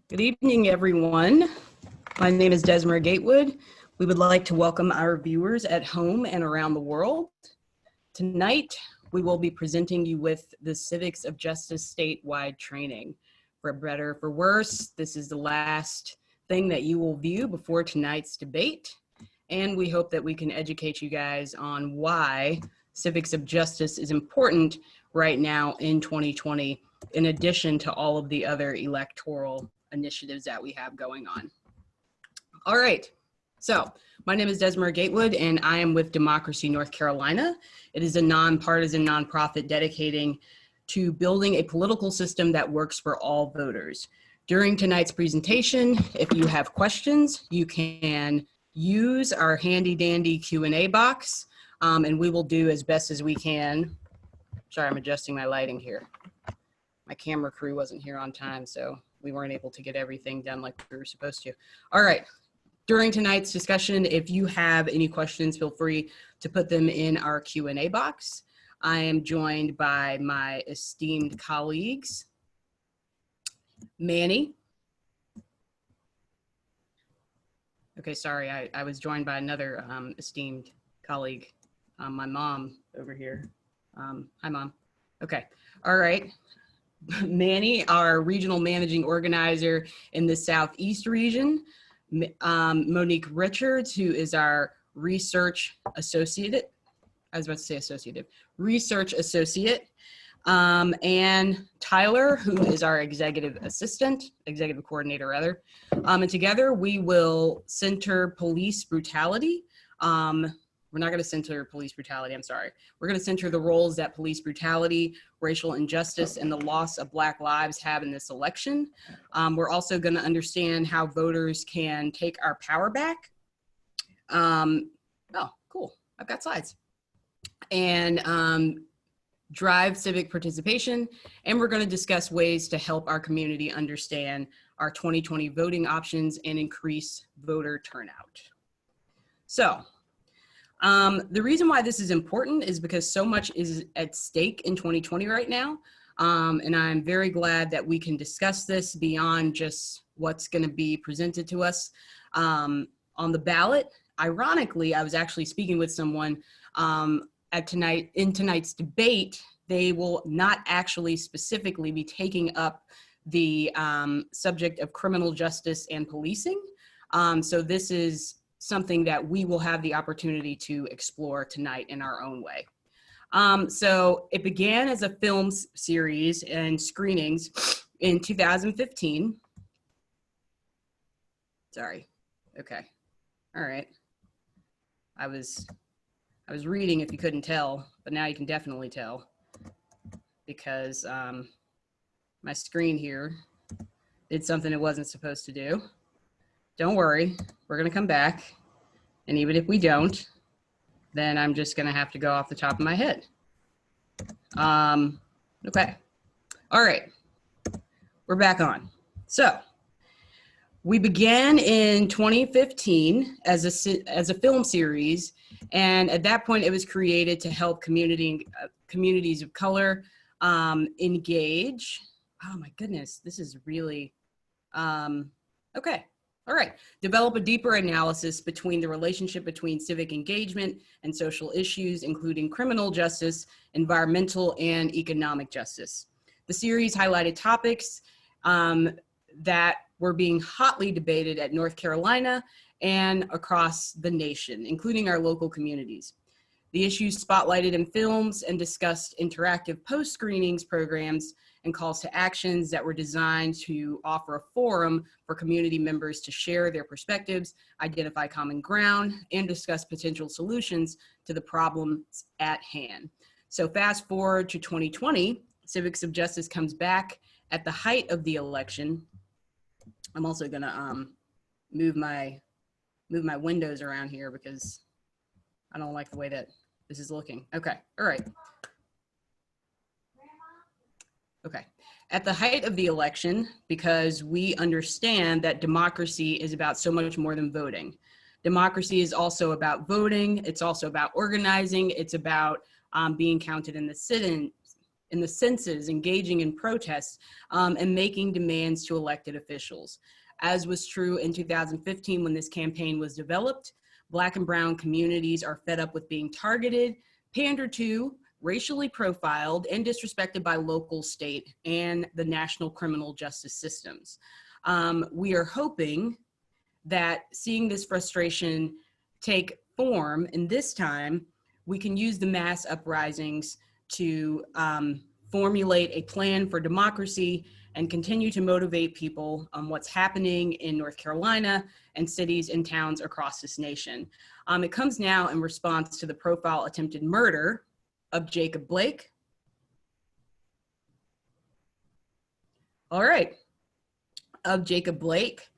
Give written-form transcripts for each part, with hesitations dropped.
Good evening, everyone. My name is Desmer Gatewood. We would like to welcome our viewers at home and around the world. Tonight, we will be presenting you with the Civics of Justice statewide training. For better or for worse, this is the last thing that you will view before tonight's debate. And we hope that we can educate you guys on why Civics of Justice is important right now in 2020, in addition to all of the other electoral initiatives that we have going on. All right, so my name is Desmer Gatewood and I am with Democracy North Carolina. It is a nonpartisan nonprofit dedicating to building a political system that works for all voters. During tonight's presentation, if you have questions, you can use our handy dandy Q&A box and we will do as best as we can. Sorry, I'm adjusting my lighting here. My camera crew wasn't here on time, so we weren't able to get everything done like we were supposed to. All right, during tonight's discussion, if you have any questions, feel free to put them in our Q&A box. I am joined by my esteemed colleagues, Manny. Okay, sorry, I was joined by another esteemed colleague, my mom over here. Hi, Mom. Okay, all right. Manny, our regional managing organizer in the Southeast region. Monique Richards, who is our research associate. I was about to say associative. Research associate. And Tyler, who is our executive assistant, executive coordinator rather. And together we will center police brutality. We're not going to center police brutality, I'm sorry. We're going to center the roles that police brutality, racial injustice, and the loss of Black lives have in this election. We're also going to understand how voters can take our power back. Oh, cool. I've got slides. And drive civic participation. And we're going to discuss ways to help our community understand our 2020 voting options and increase voter turnout. So, the reason why this is important is because so much is at stake in 2020 right now. And I'm very glad that we can discuss this beyond just what's going to be presented to us on the ballot. Ironically, I was actually speaking with someone in tonight's debate. They will not actually specifically be taking up the subject of criminal justice and policing. So this is something that we will have the opportunity to explore tonight in our own way. So it began as a film series and screenings in 2015. Sorry, okay, all right. I was reading if you couldn't tell, but now you can definitely tell because my screen here did something it wasn't supposed to do. Don't worry, we're gonna come back. And even if we don't, then I'm just gonna have to go off the top of my head. Okay, all right, we're back on. So we began in 2015 as a film series. And at that point it was created to help communities of color engage. Oh my goodness, this is really, okay. All right, develop a deeper analysis between the relationship between civic engagement and social issues, including criminal justice, environmental, and economic justice. The series highlighted topics that were being hotly debated at North Carolina and across the nation, including our local communities. The issues spotlighted in films and discussed interactive post-screenings programs and calls to actions that were designed to offer a forum for community members to share their perspectives, identify common ground, and discuss potential solutions to the problems at hand. So fast forward to 2020, Civics of Justice comes back at the height of the election. I'm also gonna move my windows around here because I don't like the way that this is looking. Okay, all right. Okay, at the height of the election, because we understand that democracy is about so much more than voting. Democracy is also about voting. It's also about organizing. It's about being counted in the sit-in. in the senses, engaging in protests, and making demands to elected officials. As was true in 2015 when this campaign was developed, Black and brown communities are fed up with being targeted, pandered to, racially profiled, and disrespected by local, state, and the national criminal justice systems. We are hoping that seeing this frustration take form, and this time we can use the mass uprisings to formulate a plan for democracy and continue to motivate people on what's happening in North Carolina and cities and towns across this nation. It comes now in response to the profile attempted murder of Jacob Blake. All right, of Jacob Blake.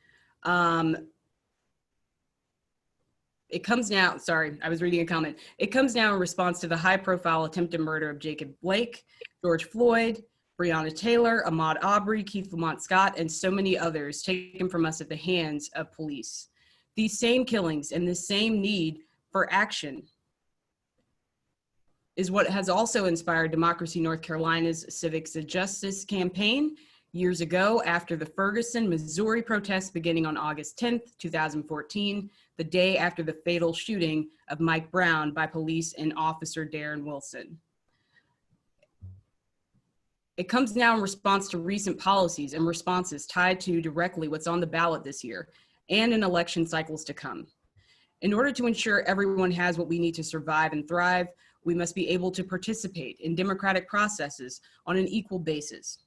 It comes now, sorry, I was reading a comment. It comes now in response to the high profile attempted murder of Jacob Blake, George Floyd, Breonna Taylor, Ahmaud Arbery, Keith Lamont Scott, and so many others taken from us at the hands of police. These same killings and the same need for action is what has also inspired Democracy North Carolina's Civics of Justice campaign years ago after the Ferguson, Missouri protests beginning on August 10th, 2014, the day after the fatal shooting of Mike Brown by police and Officer Darren Wilson. It comes now in response to recent policies and responses tied to directly what's on the ballot this year and in election cycles to come. In order to ensure everyone has what we need to survive and thrive, we must be able to participate in democratic processes on an equal basis.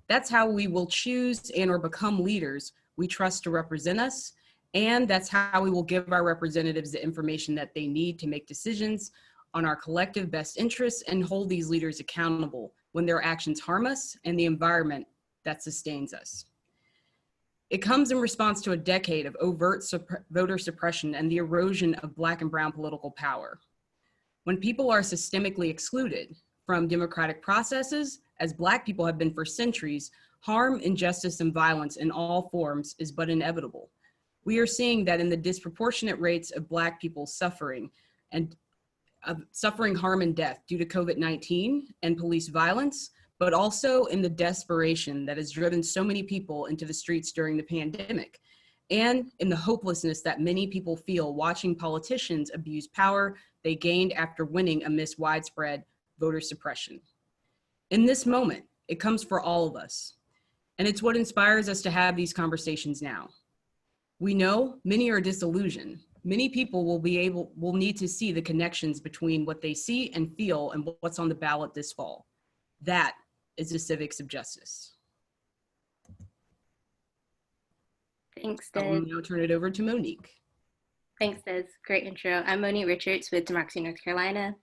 That's how we will choose and or become leaders we trust to represent us, and that's how we will give our representatives the information that they need to make decisions on our collective best interests and hold these leaders accountable when their actions harm us and the environment that sustains us. It comes in response to a decade of overt voter suppression and the erosion of Black and brown political power. When people are systemically excluded from democratic processes, as Black people have been for centuries, harm, injustice, and violence in all forms is but inevitable. We are seeing that in the disproportionate rates of Black people suffering harm and death due to COVID-19 and police violence, but also in the desperation that has driven so many people into the streets during the pandemic, and in the hopelessness that many people feel watching politicians abuse power they gained after winning amidst widespread voter suppression. In this moment, it comes for all of us, and it's what inspires us to have these conversations now. We know many are disillusioned. Many people will need to see the connections between what they see and feel and what's on the ballot this fall. That is the civics of justice. Thanks, I Des. will now turn it over to Monique. Thanks, Des. Great intro. I'm Monique Richards with Democracy North Carolina.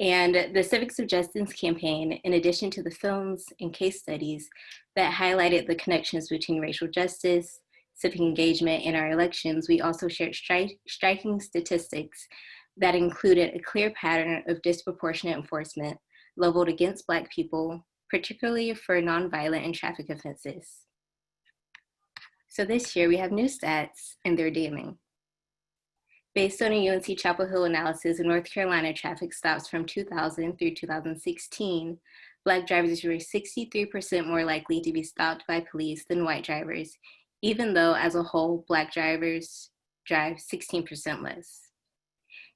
And the Civics of Justice campaign, in addition to the films and case studies that highlighted the connections between racial justice, civic engagement, and our elections, we also shared striking statistics that included a clear pattern of disproportionate enforcement leveled against Black people, particularly for nonviolent and traffic offenses. So this year we have new stats, and they're damning. Based on a UNC Chapel Hill analysis of North Carolina traffic stops from 2000 through 2016, Black drivers were 63% more likely to be stopped by police than white drivers, even though as a whole, Black drivers drive 16% less.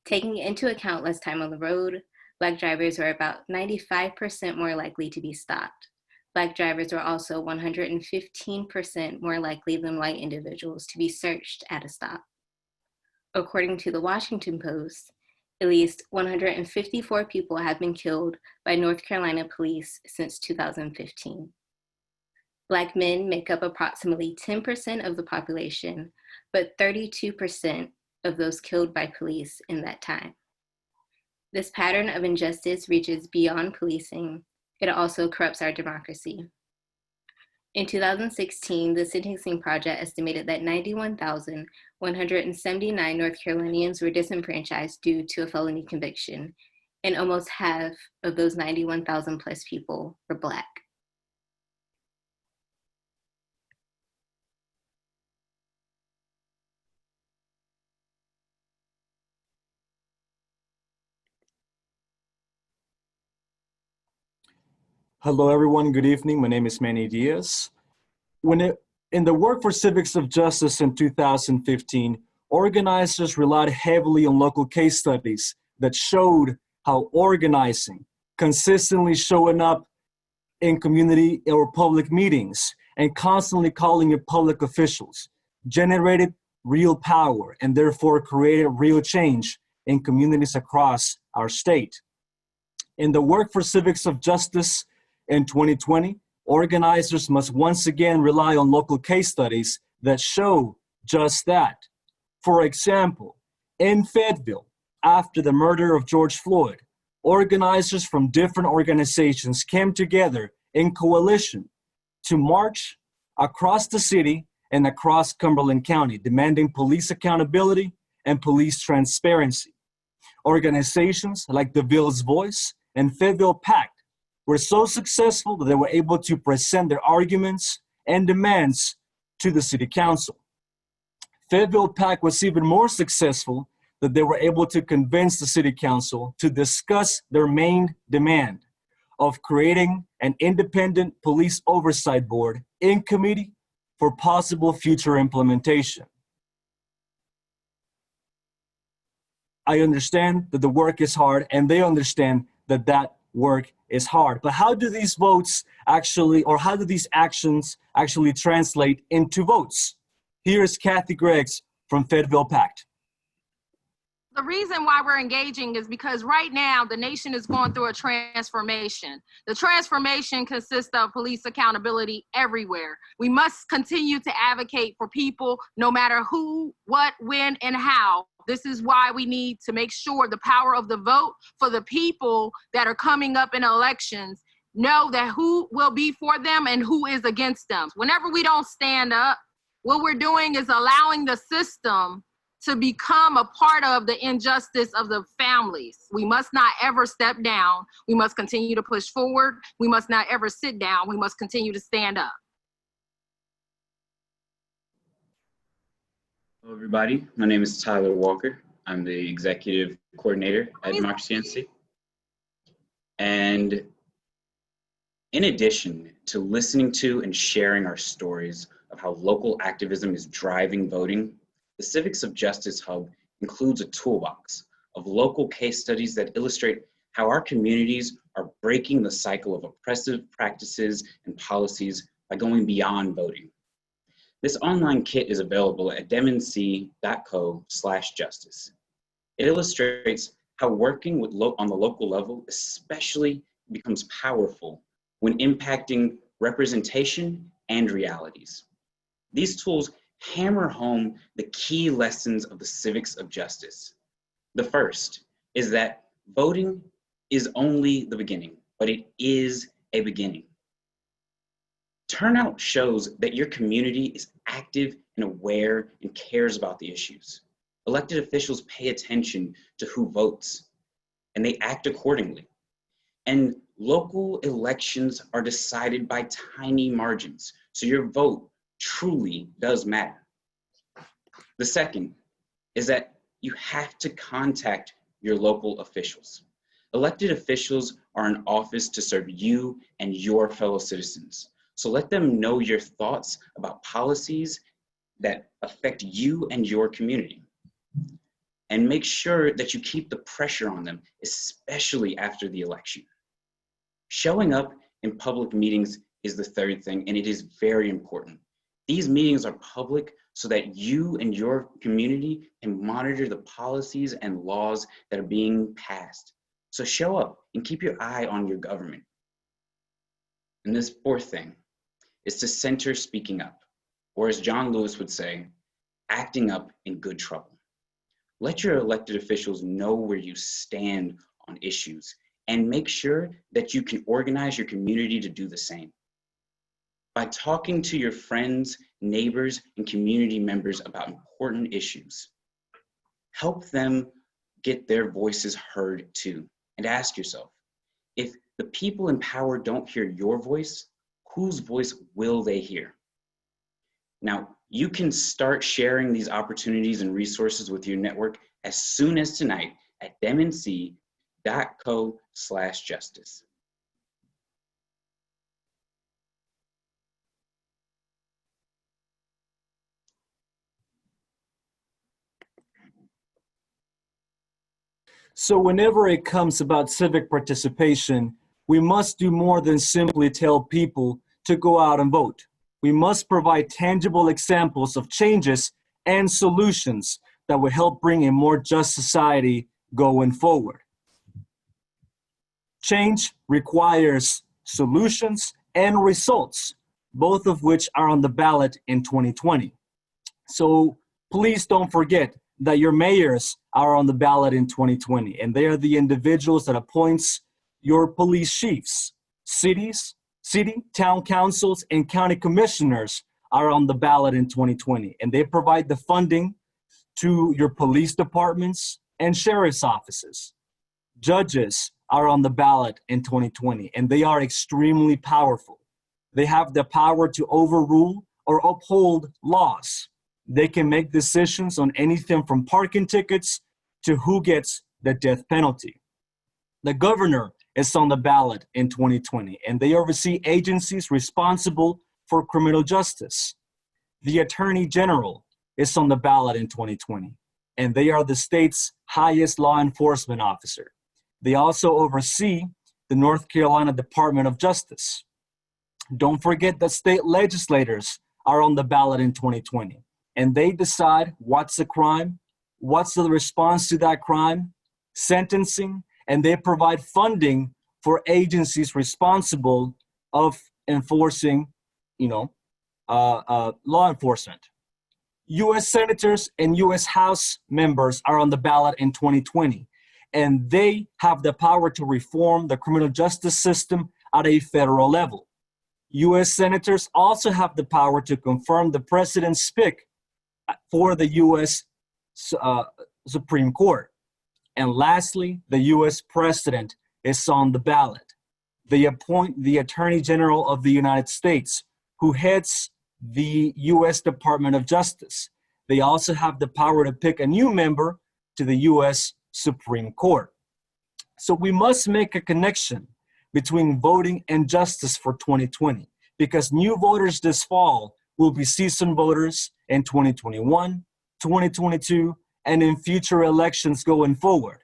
Taking into account less time on the road, Black drivers are about 95% more likely to be stopped. Black drivers are also 115% more likely than white individuals to be searched at a stop. According to the Washington Post, at least 154 people have been killed by North Carolina police since 2015. Black men make up approximately 10% of the population, but 32% of those killed by police in that time. This pattern of injustice reaches beyond policing. It also corrupts our democracy. In 2016, the Sentencing Project estimated that 91,179 North Carolinians were disenfranchised due to a felony conviction, and almost half of those 91,000 plus people were Black. Hello, everyone. Good evening. My name is Manny Diaz. In the work for Civics of Justice in 2015, organizers relied heavily on local case studies that showed how organizing, consistently showing up in community or public meetings, and constantly calling in public officials generated real power and therefore created real change in communities across our state. In the work for Civics of Justice in 2020, organizers must once again rely on local case studies that show just that. For example, in Fayetteville, after the murder of George Floyd, organizers from different organizations came together in coalition to march across the city and across Cumberland County, demanding police accountability and police transparency. Organizations like the Ville's Voice and Fayetteville Pact were so successful that they were able to present their arguments and demands to the city council. Fayetteville Pact was even more successful that they were able to convince the city council to discuss their main demand of creating an independent police oversight board in committee for possible future implementation. I understand that the work is hard, and they understand that that work is hard. But how do these votes actually, or how do these actions actually translate into votes? Here's Kathy Greggs from Fayetteville Pact. The reason why we're engaging is because right now the nation is going through a transformation. The transformation consists of police accountability everywhere. We must continue to advocate for people no matter who, what, when, and how. This is why we need to make sure the power of the vote for the people that are coming up in elections know that who will be for them and who is against them. Whenever we don't stand up, what we're doing is allowing the system to become a part of the injustice of the families. We must not ever step down. We must continue to push forward. We must not ever sit down. We must continue to stand up. Hello, everybody. My name is Tyler Walker. I'm the executive coordinator at Democracy NC. And in addition to listening to and sharing our stories of how local activism is driving voting, the Civics of Justice Hub includes a toolbox of local case studies that illustrate how our communities are breaking the cycle of oppressive practices and policies by going beyond voting. This online kit is available at demnc.co/justice. It illustrates how working with on the local level especially becomes powerful when impacting representation and realities. These tools hammer home the key lessons of the Civics of Justice. The first is that voting is only the beginning, but it is a beginning. Turnout shows that your community is active and aware and cares about the issues. Elected officials pay attention to who votes, and they act accordingly. And local elections are decided by tiny margins, so your vote truly does matter. The second is that you have to contact your local officials. Elected officials are in office to serve you and your fellow citizens. So let them know your thoughts about policies that affect you and your community. And make sure that you keep the pressure on them, especially after the election. Showing up in public meetings is the third thing, and it is very important. These meetings are public so that you and your community can monitor the policies and laws that are being passed. So show up and keep your eye on your government. And this fourth thing is to center speaking up, or as John Lewis would say, acting up in good trouble. Let your elected officials know where you stand on issues and make sure that you can organize your community to do the same. By talking to your friends, neighbors, and community members about important issues, help them get their voices heard too. And ask yourself, if the people in power don't hear your voice, whose voice will they hear? Now, you can start sharing these opportunities and resources with your network as soon as tonight at demnc.co/justice. So whenever it comes about civic participation, we must do more than simply tell people to go out and vote. We must provide tangible examples of changes and solutions that will help bring a more just society going forward. Change requires solutions and results, both of which are on the ballot in 2020. So please don't forget that your mayors are on the ballot in 2020, and they are the individuals that appoints your police chiefs. City, town councils, and county commissioners are on the ballot in 2020, and they provide the funding to your police departments and sheriff's offices. Judges are on the ballot in 2020, and they are extremely powerful. They have the power to overrule or uphold laws. They can make decisions on anything from parking tickets to who gets the death penalty. The governor is on the ballot in 2020, and they oversee agencies responsible for criminal justice. The attorney general is on the ballot in 2020, and they are the state's highest law enforcement officer. They also oversee the North Carolina Department of Justice. Don't forget that state legislators are on the ballot in 2020, and they decide what's a crime, what's the response to that crime, sentencing, and they provide funding for agencies responsible of enforcing, law enforcement. U.S. senators and U.S. House members are on the ballot in 2020, and they have the power to reform the criminal justice system at a federal level. U.S. senators also have the power to confirm the president's pick for the U.S. Supreme Court. And lastly, the U.S. president is on the ballot. They appoint the Attorney General of the United States, who heads the U.S. Department of Justice. They also have the power to pick a new member to the U.S. Supreme Court. So we must make a connection between voting and justice for 2020, because new voters this fall will be seasoned voters in 2021, 2022, and in future elections going forward.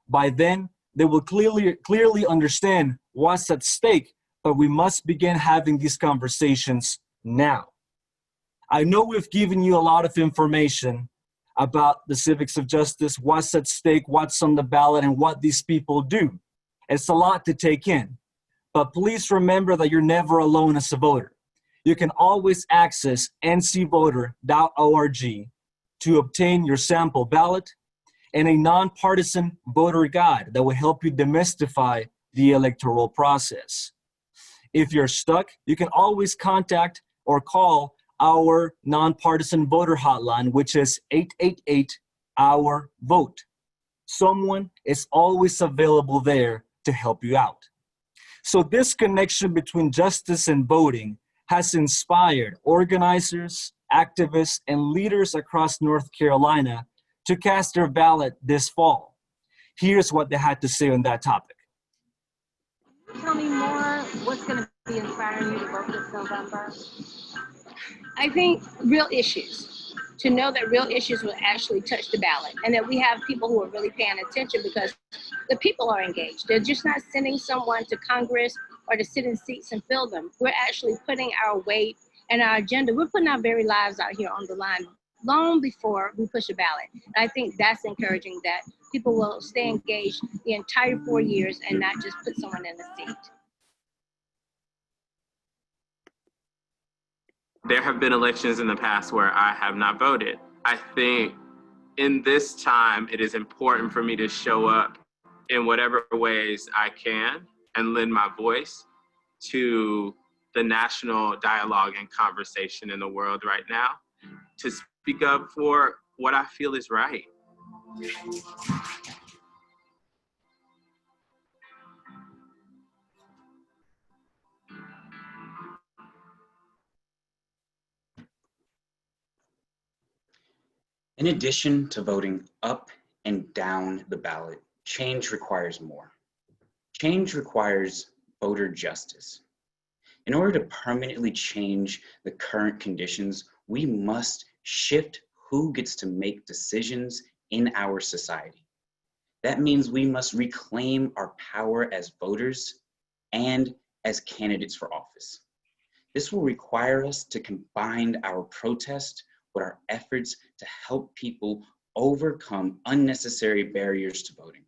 By then, they will clearly understand what's at stake, but we must begin having these conversations now. I know we've given you a lot of information about the civics of justice, what's at stake, what's on the ballot, and what these people do. It's a lot to take in, but please remember that you're never alone as a voter. You can always access ncvoter.org to obtain your sample ballot and a nonpartisan voter guide that will help you demystify the electoral process. If you're stuck, you can always contact or call our nonpartisan voter hotline, which is 888-OUR-VOTE. Someone is always available there to help you out. So this connection between justice and voting has inspired organizers, activists, and leaders across North Carolina to cast their ballot this fall. Here's what they had to say on that topic. Tell me more, what's going to be inspiring you to vote this November? I think real issues, to know that real issues will actually touch the ballot, and that we have people who are really paying attention because the people are engaged. They're just not sending someone to Congress or to sit in seats and fill them. We're actually putting our weight and our agenda, we're putting our very lives out here on the line long before we push a ballot. And I think that's encouraging, that people will stay engaged the entire 4 years and not just put someone in the seat. There have been elections in the past where I have not voted. I think in this time, it is important for me to show up in whatever ways I can and lend my voice to the national dialogue and conversation in the world right now, to speak up for what I feel is right. In addition to voting up and down the ballot, change requires more. Change requires voter justice. In order to permanently change the current conditions, we must shift who gets to make decisions in our society. That means we must reclaim our power as voters and as candidates for office. This will require us to combine our protest with our efforts to help people overcome unnecessary barriers to voting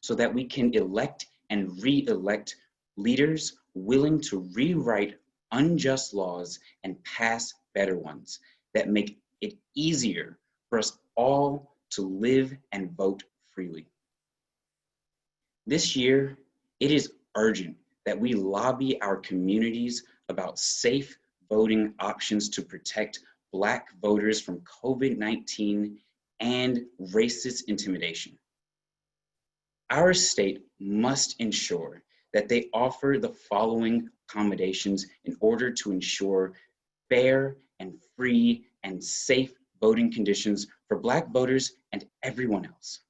so that we can elect and re-elect leaders willing to rewrite unjust laws and pass better ones that make it easier for us all to live and vote freely. This year, it is urgent that we lobby our communities about safe voting options to protect Black voters from COVID-19 and racist intimidation. Our state must ensure that they offer the following accommodations in order to ensure fair and free and safe voting conditions for Black voters and everyone else.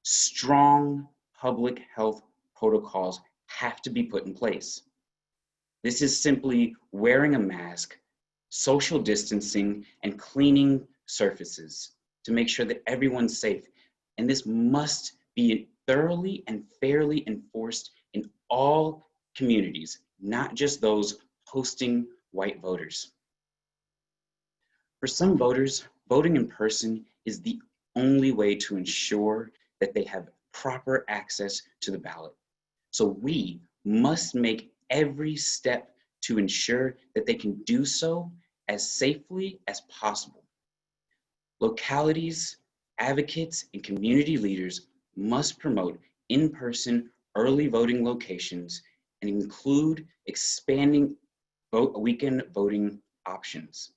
Strong public health protocols have to be put in place. This is simply wearing a mask, social distancing, and cleaning surfaces to make sure that everyone's safe. And this must be thoroughly and fairly enforced in all communities, not just those hosting white voters. For some voters, voting in person is the only way to ensure that they have proper access to the ballot. So we must make every step to ensure that they can do so as safely as possible. Localities, advocates, and community leaders must promote in-person early voting locations and include expanding weekend voting options.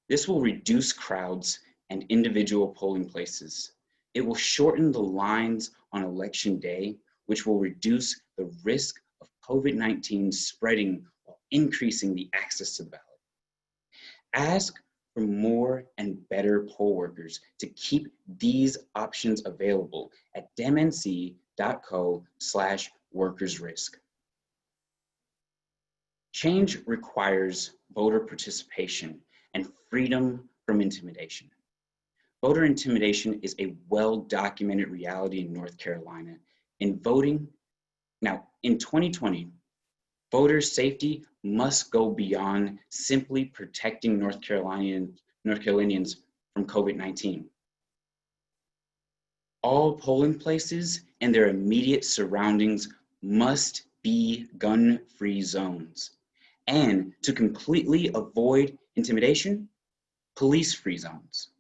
This will reduce crowds and individual polling places. It will shorten the lines on election day, which will reduce the risk of COVID-19 spreading while increasing the access to the ballot. Ask for more and better poll workers to keep these options available at demnc.co/workersrisk. Change requires voter participation and freedom from intimidation. Voter intimidation is a well-documented reality in North Carolina. In voting, now in 2020, voter safety must go beyond simply protecting North Carolinians from COVID-19. All polling places and their immediate surroundings must be gun-free zones. And to completely avoid intimidation, police-free zones.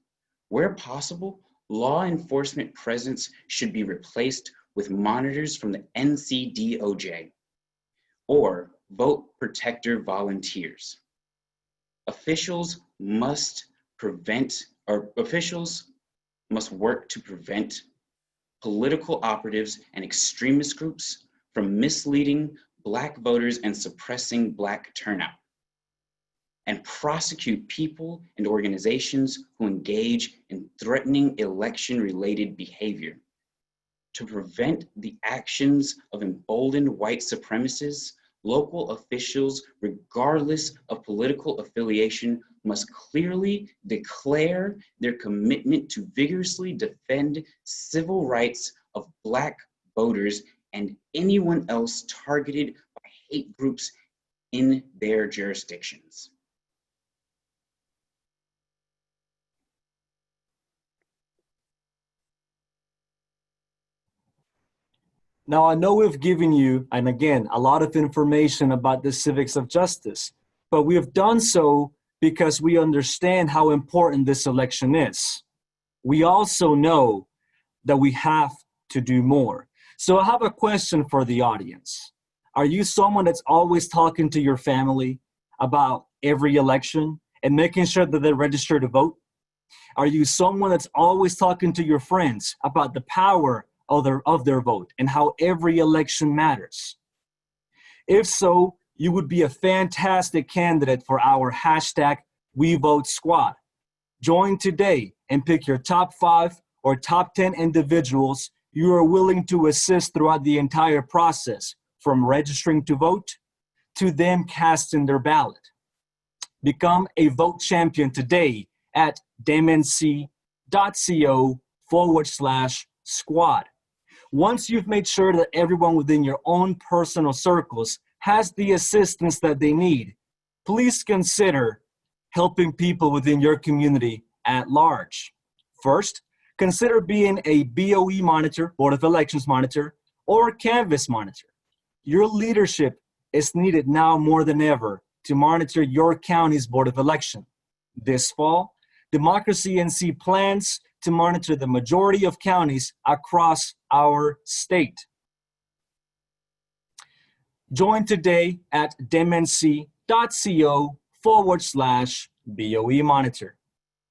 Where possible, law enforcement presence should be replaced with monitors from the NCDOJ or vote protector volunteers. Officials must work to prevent political operatives and extremist groups from misleading Black voters and suppressing Black turnout, and prosecute people and organizations who engage in threatening election-related behavior. To prevent the actions of emboldened white supremacists, local officials, regardless of political affiliation, must clearly declare their commitment to vigorously defend civil rights of Black voters and anyone else targeted by hate groups in their jurisdictions. Now, I know we've given you, and again, a lot of information about the civics of justice, but we have done so because we understand how important this election is. We also know that we have to do more. So I have a question for the audience. Are you someone that's always talking to your family about every election and making sure that they register to vote? Are you someone that's always talking to your friends about the power of their vote and how every election matters? If so, you would be a fantastic candidate for our #WeVoteSquad. Join today and pick your top 5 or top 10 individuals you are willing to assist throughout the entire process, from registering to vote to them casting their ballot. Become a vote champion today at demnc.co/ squad. Once you've made sure that everyone within your own personal circles has the assistance that they need, please consider helping people within your community at large. First, consider being a BOE monitor, Board of Elections monitor, or Canvas monitor. Your leadership is needed now more than ever to monitor your county's Board of Election. This fall, Democracy NC plans to monitor the majority of counties across our state. Join today at demnc.co/BOE monitor.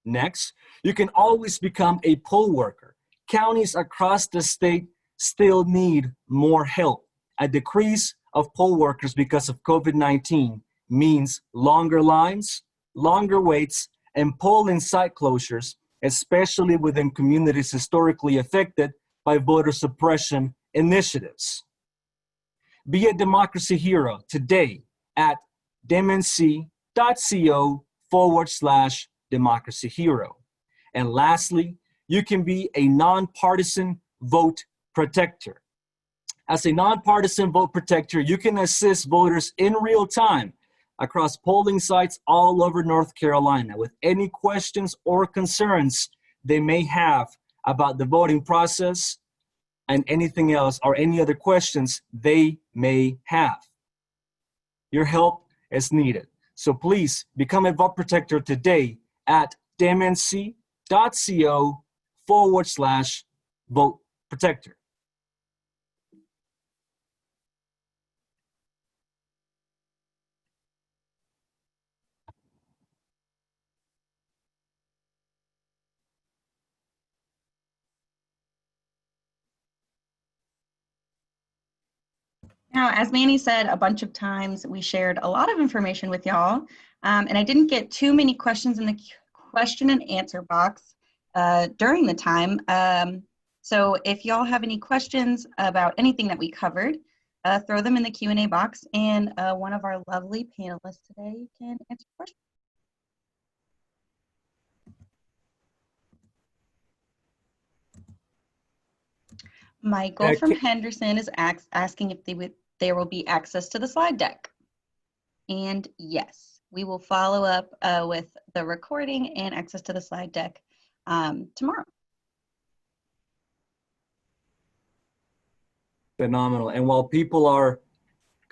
Next, you can always become a poll worker. Counties across the state still need more help. A decrease of poll workers because of COVID-19 means longer lines, longer waits, and polling site closures, especially within communities historically affected by voter suppression initiatives. Be a democracy hero today at demnc.co/democracy hero. And lastly, you can be a nonpartisan vote protector. As a nonpartisan vote protector, you can assist voters in real time across polling sites all over North Carolina with any questions or concerns they may have about the voting process and anything else or any other questions they may have. Your help is needed. So please become a vote protector today at demnc.co/vote protector. Now, as Manny said a bunch of times, we shared a lot of information with y'all, and I didn't get too many questions in the question and answer box during the time. So if y'all have any questions about anything that we covered, throw them in the Q&A box, and one of our lovely panelists today can answer questions. Michael from Henderson is asking if there will be access to the slide deck. And yes, we will follow up with the recording and access to the slide deck tomorrow. Phenomenal. And while people are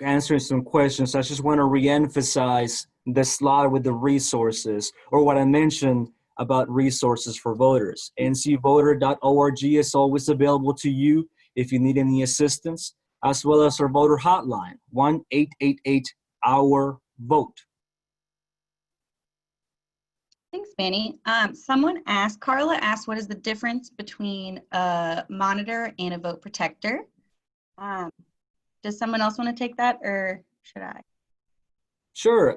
answering some questions, I just want to reemphasize the slide with the resources, or what I mentioned about resources for voters. ncvoter.org is always available to you if you need any assistance, as well as our voter hotline, 1-888-OUR-VOTE. Thanks, Manny. Carla asked, what is the difference between a monitor and a vote protector? Does someone else want to take that, or should I? Sure.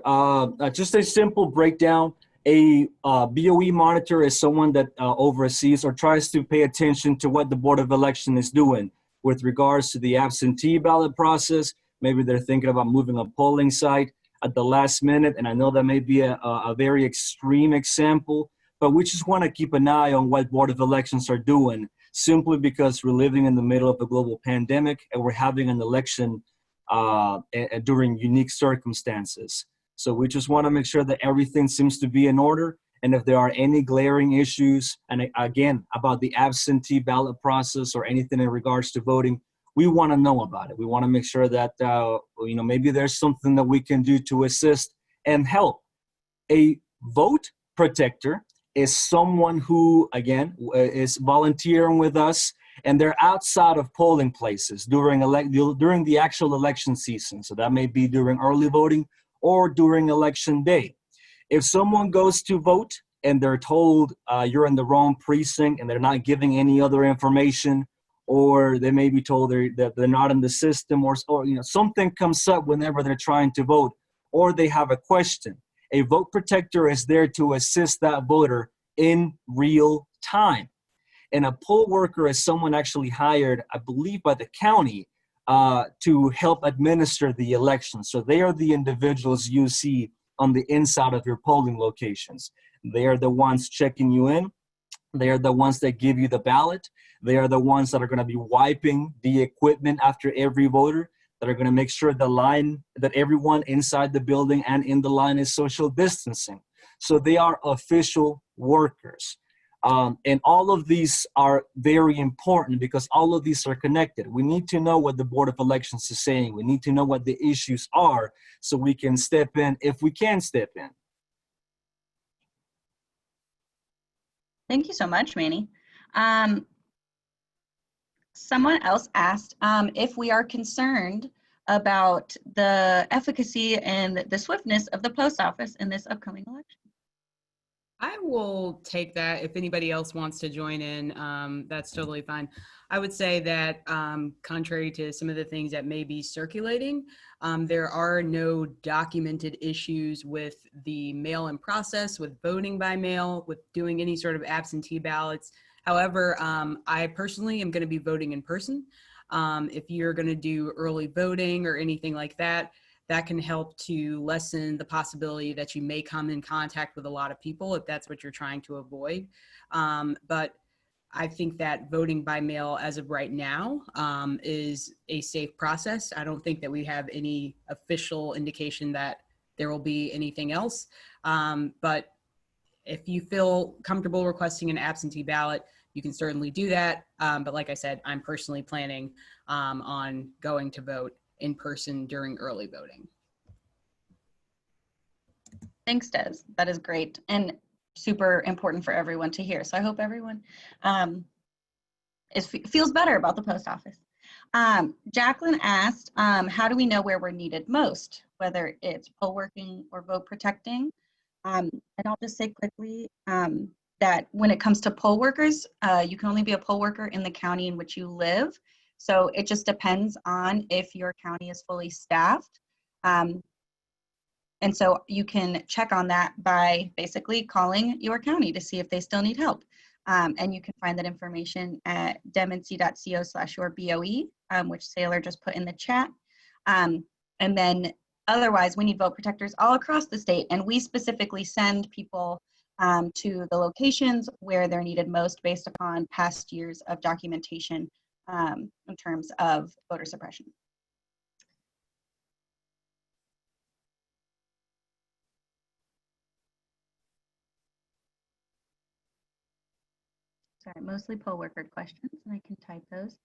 Just a simple breakdown. A BOE monitor is someone that oversees or tries to pay attention to what the Board of Election is doing with regards to the absentee ballot process. Maybe they're thinking about moving a polling site at the last minute, and I know that may be a very extreme example, but we just want to keep an eye on what Board of Elections are doing, simply because we're living in the middle of a global pandemic and we're having an election during unique circumstances. So we just want to make sure that everything seems to be in order. And if there are any glaring issues, and again, about the absentee ballot process or anything in regards to voting, we want to know about it. We want to make sure that, maybe there's something that we can do to assist and help. A vote protector is someone who, again, is volunteering with us, and they're outside of polling places during the actual election season. So that may be during early voting or during election day. If someone goes to vote and they're told you're in the wrong precinct and they're not giving any other information, or they may be told that they're not in the system, or something comes up whenever they're trying to vote, or they have a question, a vote protector is there to assist that voter in real time. And a poll worker is someone actually hired, I believe, by the county to help administer the election. So they are the individuals you see on the inside of your polling locations. They are the ones checking you in, They are the ones that give you the ballot. They are the ones that are going to be wiping the equipment after every voter, that are going to make sure the line, that everyone inside the building and in the line is social distancing. So they are official workers. And all of these are very important because all of these are connected. We need to know what the Board of Elections is saying. We need to know what the issues are so we can step in if we can step in. Thank you so much, Manny. Someone else asked if we are concerned about the efficacy and the swiftness of the post office in this upcoming election. I will take that. If anybody else wants to join in, that's totally fine. I would say that contrary to some of the things that may be circulating, there are no documented issues with the mail-in process, with voting by mail, with doing any sort of absentee ballots. However, I personally am going to be voting in person. If you're going to do early voting or anything like that, that can help to lessen the possibility that you may come in contact with a lot of people if that's what you're trying to avoid. But I think that voting by mail as of right now is a safe process. I don't think that we have any official indication that there will be anything else. But if you feel comfortable requesting an absentee ballot, you can certainly do that. But like I said, I'm personally planning on going to vote in person during early voting. Thanks, Des. That is great and super important for everyone to hear. So I hope everyone feels better about the post office. Jacqueline asked, how do we know where we're needed most, whether it's poll working or vote protecting? And I'll just say quickly that when it comes to poll workers, you can only be a poll worker in the county in which you live. So it just depends on if your county is fully staffed. And so you can check on that by basically calling your county to see if they still need help. And you can find that information at demnc.co/yourBOE, which Sailor just put in the chat. And then otherwise, we need vote protectors all across the state. And we specifically send people to the locations where they're needed most based upon past years of documentation in terms of voter suppression. Sorry, mostly poll worker questions, and I can type those.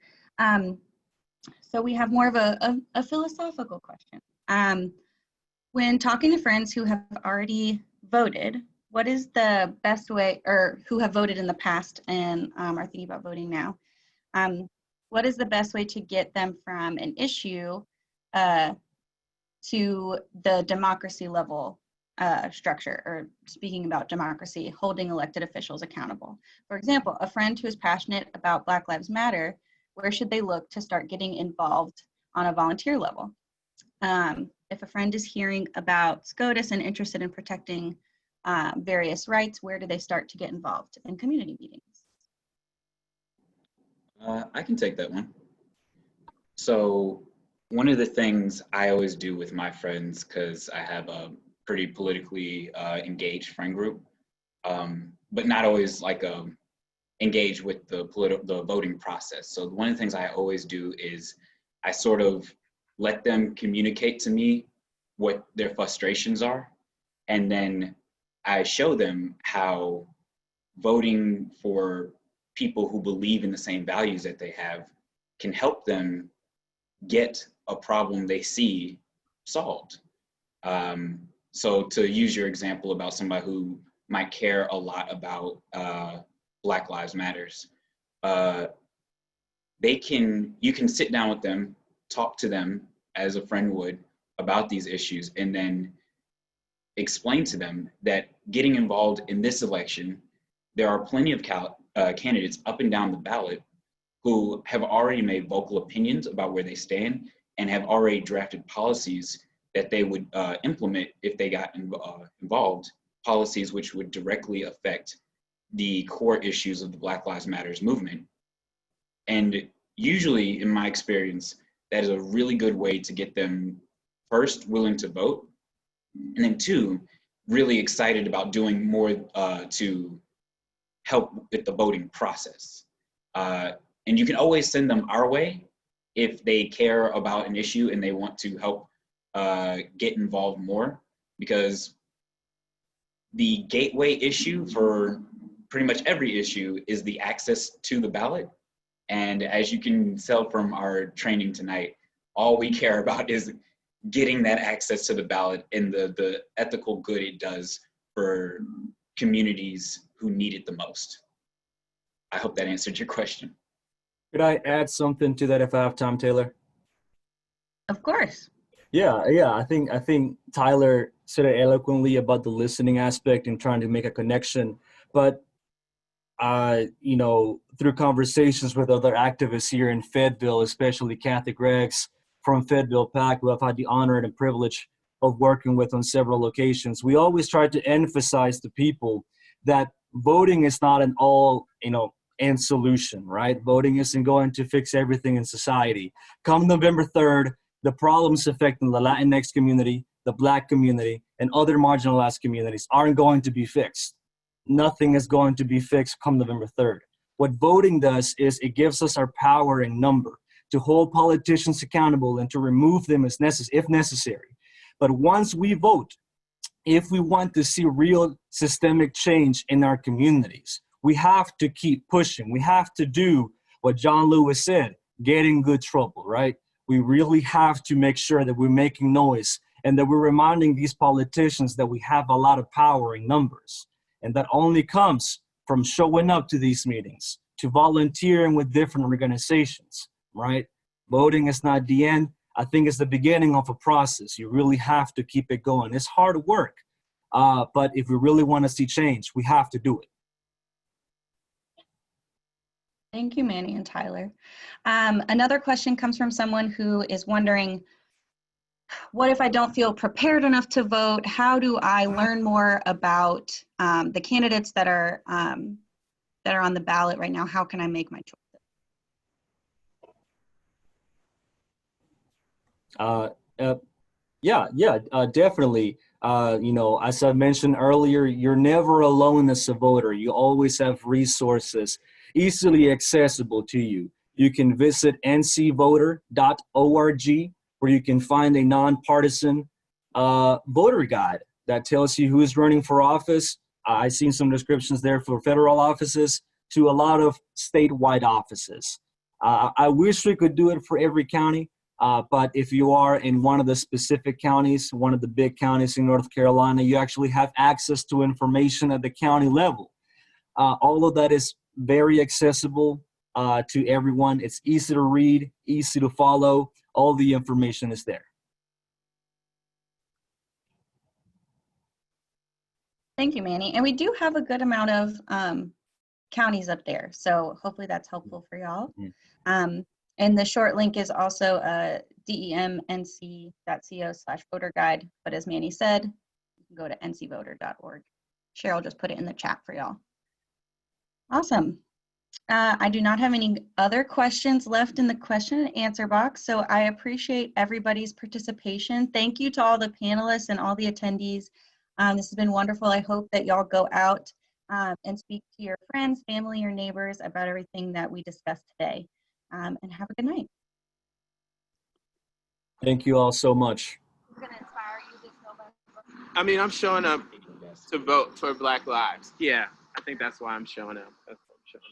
So we have more of a philosophical question. When talking to friends who have already voted, what is the best way, or who have voted in the past and are thinking about voting now, what is the best way to get them from an issue to the democracy level structure, or speaking about democracy, holding elected officials accountable? For example, a friend who is passionate about Black Lives Matter, where should they look to start getting involved on a volunteer level? If a friend is hearing about SCOTUS and interested in protecting various rights, where do they start to get involved in community meetings? I can take that one. So one of the things I always do with my friends, because I have a pretty politically engaged friend group, but not always like engaged with the voting process. So one of the things I always do is I sort of let them communicate to me what their frustrations are, and then I show them how voting for people who believe in the same values that they have can help them get a problem they see solved. So to use your example about somebody who might care a lot about Black Lives Matters, you can sit down with them, talk to them as a friend would about these issues, and then explain to them that getting involved in this election, there are plenty of candidates up and down the ballot who have already made vocal opinions about where they stand and have already drafted policies that they would implement if they got involved, policies which would directly affect the core issues of the Black Lives Matters movement. And usually, in my experience, that is a really good way to get them, first, willing to vote, and then two, really excited about doing more to help with the voting process. And you can always send them our way if they care about an issue and they want to help get involved more, because the gateway issue for pretty much every issue is the access to the ballot. And as you can tell from our training tonight, all we care about is getting that access to the ballot and the ethical good it does for communities who need it the most. I hope that answered your question. Could I add something to that if I have time, Taylor? Of course. Yeah. I think Tyler said it eloquently about the listening aspect and trying to make a connection. But through conversations with other activists here in Fayetteville, especially Kathy Greggs from Fayetteville PAC, who I've had the honor and privilege of working with on several occasions, we always try to emphasize to people that voting is not an all, end solution, right? Voting isn't going to fix everything in society. Come November 3rd, the problems affecting the Latinx community, the Black community, and other marginalized communities aren't going to be fixed. Nothing is going to be fixed come November 3rd. What voting does is it gives us our power in number to hold politicians accountable and to remove them if necessary. But once we vote, if we want to see real systemic change in our communities, we have to keep pushing. We have to do what John Lewis said, get in good trouble, right? We really have to make sure that we're making noise and that we're reminding these politicians that we have a lot of power in numbers. And that only comes from showing up to these meetings, to volunteering with different organizations, right? Voting is not the end. I think it's the beginning of a process. You really have to keep it going. It's hard work, but if we really want to see change, we have to do it. Thank you, Manny and Tyler. Another question comes from someone who is wondering, what if I don't feel prepared enough to vote? How do I learn more about the candidates that are on the ballot right now? How can I make my choice? Definitely. As I mentioned earlier, you're never alone as a voter. You always have resources easily accessible to you. You can visit ncvoter.org, where you can find a nonpartisan voter guide that tells you who is running for office. I've seen some descriptions there for federal offices to a lot of statewide offices. I wish we could do it for every county, but if you are in one of the specific counties, one of the big counties in North Carolina, you actually have access to information at the county level. All of that is very accessible to everyone. It's easy to read, easy to follow. All the information is there. Thank you, Manny. And we do have a good amount of counties up there, so hopefully that's helpful for y'all. And the short link is also demnc.co/voter guide. But as Manny said, you can go to ncvoter.org. Cheryl just put it in the chat for y'all. Awesome. I do not have any other questions left in the question and answer box, so I appreciate everybody's participation. Thank you to all the panelists and all the attendees. This has been wonderful. I hope that y'all go out and speak to your friends, family, or neighbors about everything that we discussed today. And have a good night. Thank you all so much. I mean, I'm showing up to vote for Black Lives. Yeah, I think that's why I'm showing up. That's why I'm showing up.